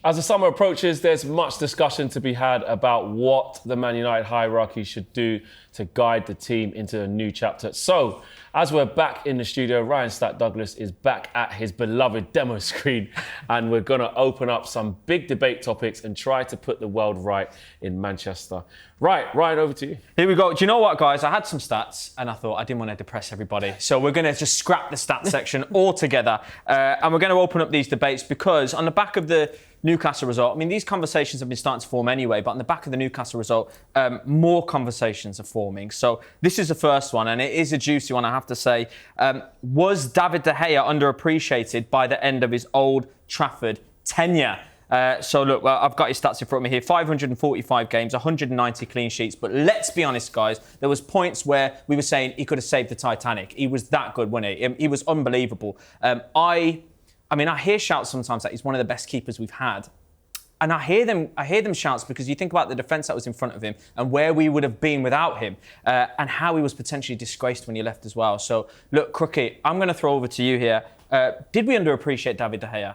As the summer approaches, there's much discussion to be had about what the Man United hierarchy should do to guide the team into a new chapter. So, as we're back in the studio, Ryon Scott Douglas is back at his beloved demo screen, and we're going to open up some big debate topics and try to put the world right in Manchester. Right, Ryan, over to you. Here we go. Do you know what, guys? I had some stats, and I thought I didn't want to depress everybody. So we're going to just scrap the stats section altogether, and we're going to open up these debates because on the back of the Newcastle result, I mean, these conversations have been starting to form anyway, but on the back of the Newcastle result, more conversations are forming. So this is the first one, and it is a juicy one, I have to say. Was David De Gea underappreciated by the end of his Old Trafford tenure? So look, I've got his stats in front of me here. 545 games, 190 clean sheets. But let's be honest, guys, there was points where we were saying he could have saved the Titanic. He was that good, wasn't he? He was unbelievable. I mean, I hear shouts sometimes that he's one of the best keepers we've had. And I hear them shouts because you think about the defence that was in front of him and where we would have been without him and how he was potentially disgraced when he left as well. So, look, Crookie, I'm going to throw over to you here. Did we underappreciate David De Gea?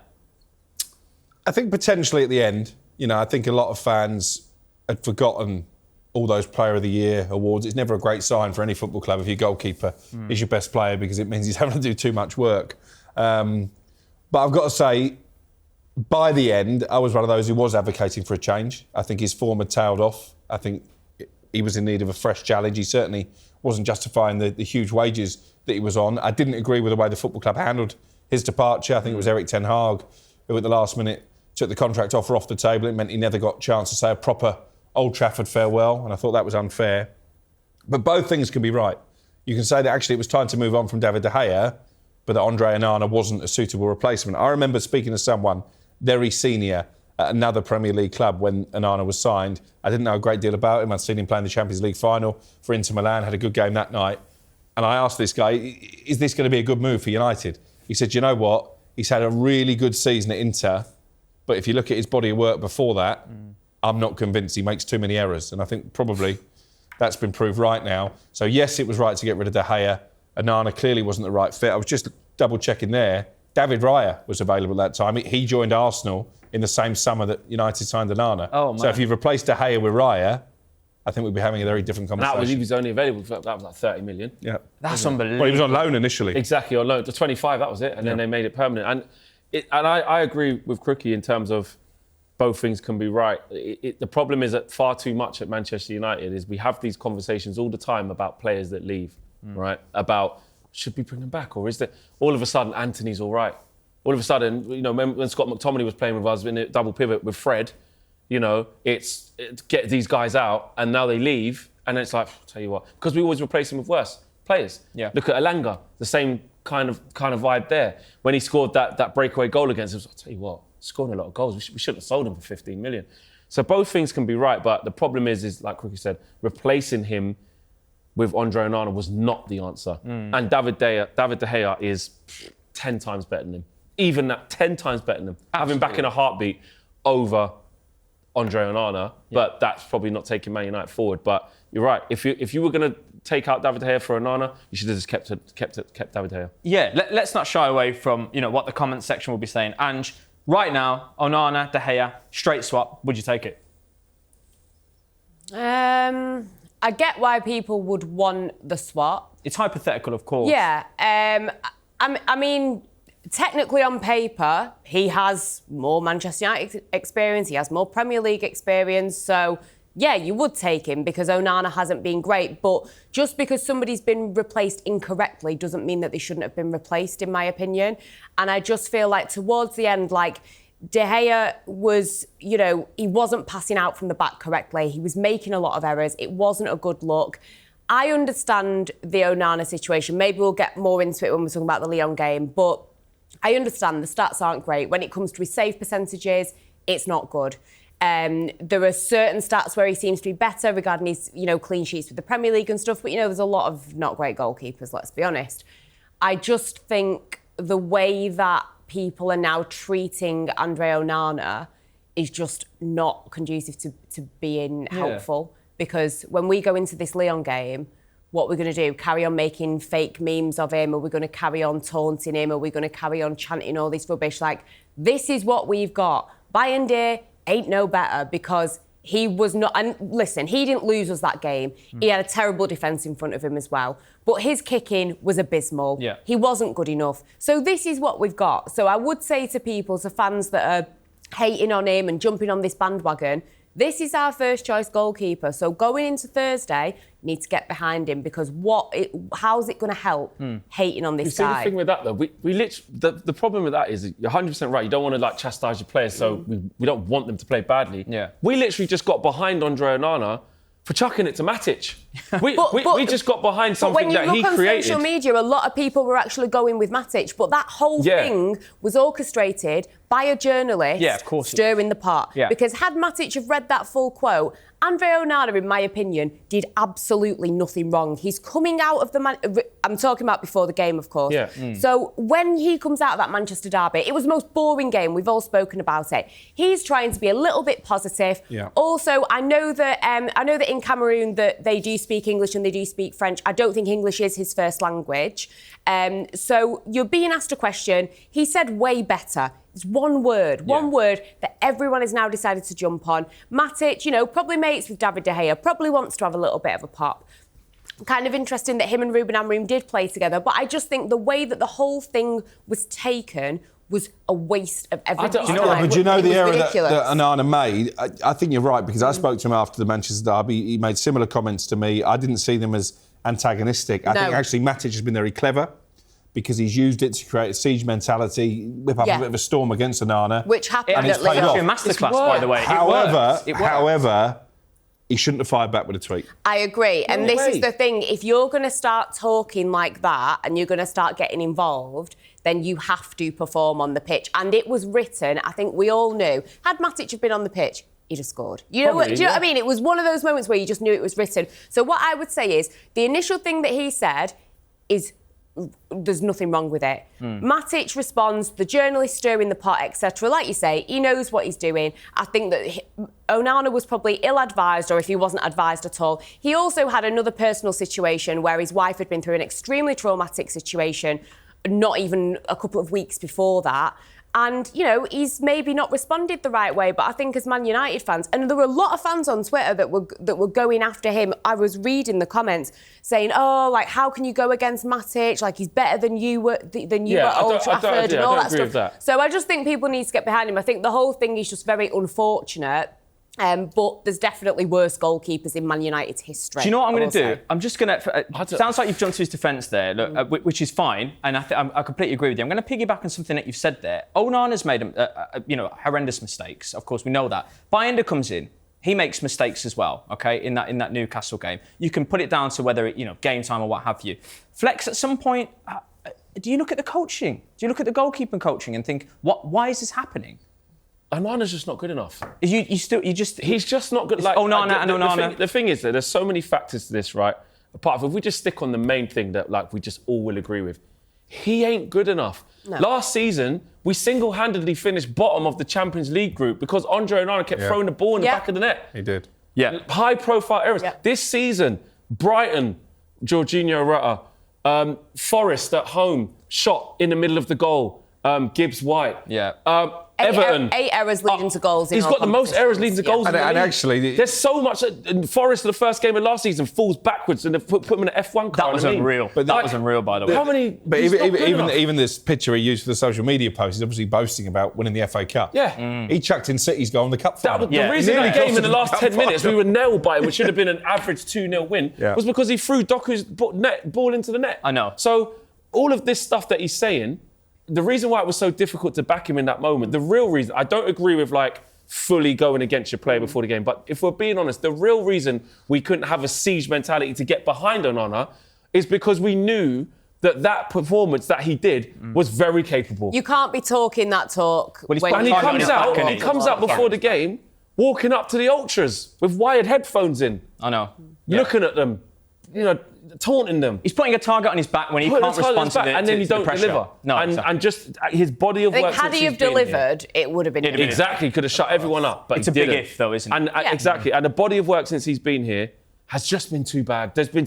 I think potentially at the end. You know, I think a lot of fans had forgotten all those Player of the Year awards. It's never a great sign for any football club if your goalkeeper is your best player because it means he's having to do too much work. But I've got to say, by the end, I was one of those who was advocating for a change. I think his form had tailed off. I think he was in need of a fresh challenge. He certainly wasn't justifying the huge wages that he was on. I didn't agree with the way the football club handled his departure. I think it was Erik ten Hag who at the last minute took the contract offer off the table. It meant he never got a chance to say a proper Old Trafford farewell, and I thought that was unfair. But both things can be right. You can say that actually it was time to move on from David De Gea, but that Andre Onana wasn't a suitable replacement. I remember speaking to someone very senior at another Premier League club when Onana was signed. I didn't know a great deal about him. I'd seen him play in the Champions League final for Inter Milan, had a good game that night. And I asked this guy, is this going to be a good move for United? He said, you know what? He's had a really good season at Inter, but if you look at his body of work before that, I'm not convinced. He makes too many errors. And I think probably that's been proved right now. So yes, it was right to get rid of De Gea. Onana clearly wasn't the right fit. I was just double-checking there. David Raya was available at that time. He joined Arsenal in the same summer that United signed Onana. Oh, man. So if you've replaced De Gea with Raya, I think we'd be having a very different conversation. He was only available for that was like 30 million. Yeah. That's unbelievable. Well, he was on loan initially. Exactly, on loan. To 25, that was it. And then they made it permanent. And I agree with Crookie in terms of both things can be right. The problem is that far too much at Manchester United is we have these conversations all the time about players that leave, right? About should we bring him back, or is there all of a sudden Anthony's all right? All of a sudden, you know, when Scott McTominay was playing with us in a double pivot with Fred, you know, it's get these guys out, and now they leave, and it's like, I'll tell you what, because we always replace them with worse players. Yeah. Look at Elanga, the same kind of vibe there. When he scored that breakaway goal against us, I'll tell you what, scoring a lot of goals. We shouldn't have sold him for 15 million. So both things can be right, but the problem is like Crookie said, replacing him with Andre Onana was not the answer. And David De Gea is 10 times better than him. Even that, 10 times better than him. Have him back in a heartbeat over Andre Onana, but that's probably not taking Man United forward. But you're right. If you were going to take out David De Gea for Onana, you should have just kept David De Gea. Yeah, let's not shy away from what the comment section will be saying. Ange, right now, Onana, De Gea, straight swap. Would you take it? I get why people would want the swap. It's hypothetical, of course. Yeah. I mean, technically on paper, he has more Manchester United experience. He has more Premier League experience. So, yeah, you would take him because Onana hasn't been great. But just because somebody's been replaced incorrectly doesn't mean that they shouldn't have been replaced, in my opinion. And I just feel like towards the end, like, De Gea was, he wasn't passing out from the back correctly. He was making a lot of errors. It wasn't a good look. I understand the Onana situation. Maybe we'll get more into it when we're talking about the Lyon game. But I understand the stats aren't great. When it comes to his save percentages, it's not good. There are certain stats where he seems to be better regarding his, clean sheets with the Premier League and stuff. But, there's a lot of not great goalkeepers, let's be honest. I just think the way that people are now treating Andre Onana is just not conducive to being helpful. Because when we go into this Lyon game, what we're going to do, carry on making fake memes of him? Are we going to carry on taunting him? Are we going to carry on chanting all this rubbish? Like, this is what we've got. Bayern Day ain't no better because he was not... And listen, he didn't lose us that game. He had a terrible defence in front of him as well. But his kicking was abysmal. Yeah. He wasn't good enough. So this is what we've got. So I would say to people, to fans that are hating on him and jumping on this bandwagon, this is our first choice goalkeeper. So going into Thursday, you need to get behind him because how's it going to help hating on this You see guy? the thing with that though, we literally, the problem with that is you're 100% right. You don't want to like chastise your players, so we don't want them to play badly. Yeah. We literally just got behind Andre Onana for chucking it to Matic. We just got behind something that he created. When you look on social media, a lot of people were actually going with Matic, but that whole thing was orchestrated by a journalist stirring the pot. Yeah. Because had Matic have read that full quote, Andre Onana, in my opinion, did absolutely nothing wrong. He's coming out of I'm talking about before the game, of course. Yeah. So when he comes out of that Manchester derby, it was the most boring game. We've all spoken about it. He's trying to be a little bit positive. Yeah. Also, I know that in Cameroon that they do speak English and they do speak French. I don't think English is his first language. So you're being asked a question. He said way better. It's one word that everyone has now decided to jump on. Matic, probably mates with David De Gea, probably wants to have a little bit of a pop. Kind of interesting that him and Ruben Amorim did play together, but I just think the way that the whole thing was taken was a waste of everybody's time. But you know the error that ridiculous. Onana made? I think you're right, because I spoke to him after the Manchester derby. He made similar comments to me. I didn't see them as antagonistic. I think actually Matic has been very clever, because he's used it to create a siege mentality, whip up a bit of a storm against Onana. Which happened It's at Lyon. actually a masterclass, by the way. However, he shouldn't have fired back with a tweet. I agree. And this is the thing. If you're going to start talking like that and you're going to start getting involved, then you have to perform on the pitch. And it was written, I think we all knew, had Matic have been on the pitch, he'd have scored. Do you know what I mean? It was one of those moments where you just knew it was written. So what I would say is, the initial thing that he said is, there's nothing wrong with it. Matic responds, the journalist stirring the pot, etc. Like you say, he knows what he's doing. I think that Onana was probably ill-advised, or if he wasn't advised at all. He also had another personal situation where his wife had been through an extremely traumatic situation, not even a couple of weeks before that. And, he's maybe not responded the right way. But I think as Man United fans, and there were a lot of fans on Twitter that were going after him. I was reading the comments saying, how can you go against Matic? Like, he's better than you were at Old Trafford and all that stuff. So I just think people need to get behind him. I think the whole thing is just very unfortunate. But there's definitely worse goalkeepers in Man United's history. Do you know what I'm going to do? I'm just going to... sounds like you've jumped to his defence there, look, which is fine, and I completely agree with you. I'm going to piggyback on something that you've said there. Onana's made, horrendous mistakes. Of course, we know that. Bayanda comes in. He makes mistakes as well, okay, in that Newcastle game. You can put it down to whether, game time or what have you. Flex, at some point, do you look at the coaching? Do you look at the goalkeeping coaching and think, why is this happening? Onana's just not good enough. He's just not good. Onana. The thing is that there's so many factors to this, right? Apart from, if we just stick on the main thing that we just all will agree with, he ain't good enough. No. Last season, we single-handedly finished bottom of the Champions League group because Andre Onana kept throwing the ball in the back of the net. He did. Yeah. High-profile errors. Yeah. This season, Brighton, Jorginho Rutta, Forest at home, shot in the middle of the goal, Gibbs White. Yeah. Everton. 8 errors leading to goals. He's got the most errors leading to goals in the league. And actually... There's so much... Forest, the first game of last season, falls backwards and they put him in an F1 car. That was unreal. But that was unreal, by the way. How many... But even this picture he used for the social media post, he's obviously boasting about winning the FA Cup. Yeah. He chucked in City's goal in the Cup final. The reason that game in the last 10 minutes we were nailed by it, which should have been an average 2-0 win, was because he threw Doku's ball into the net. I know. So all of this stuff that he's saying... The reason why it was so difficult to back him in that moment, the real reason, I don't agree with fully going against your player before the game, but if we're being honest, the real reason we couldn't have a siege mentality to get behind Onana is because we knew that performance that he did was very capable. You can't be talking that talk. He comes out before the game, walking up to the ultras with wired headphones in. I know. Looking at them, taunting them. He's putting a target on his back when he can't respond to the pressure. And then you don't deliver. No, and just his body of work. Had he have delivered, it would have been... Exactly, could have shut everyone up. But it's a big if, though, isn't it? Exactly. And the body of work since he's been here has just been too bad. There's been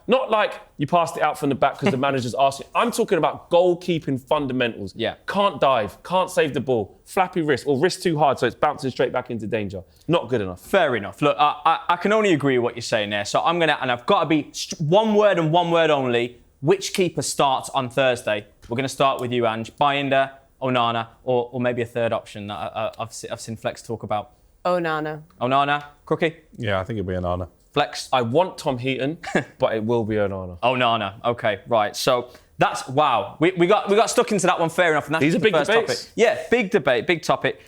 not like you passed it out from the back because the manager's asking. I'm talking about goalkeeping fundamentals. Yeah. Can't dive, can't save the ball, flappy wrist, or wrist too hard so it's bouncing straight back into danger. Not good enough. Fair enough. Look, I can only agree with what you're saying there. So I've got to be one word and one word only. Which keeper starts on Thursday? We're going to start with you, Ange. Bayindir, Onana, or maybe a third option that I've seen Flex talk about. Onana. Onana, Crookie? Yeah, I think it'll be Onana. Flex? I want Tom Heaton, but it will be Onana. Onana. Okay, right. So that's wow. We got stuck into that one. Fair enough. And that's These are the big first debates. topic. Yeah, big debate, big topic.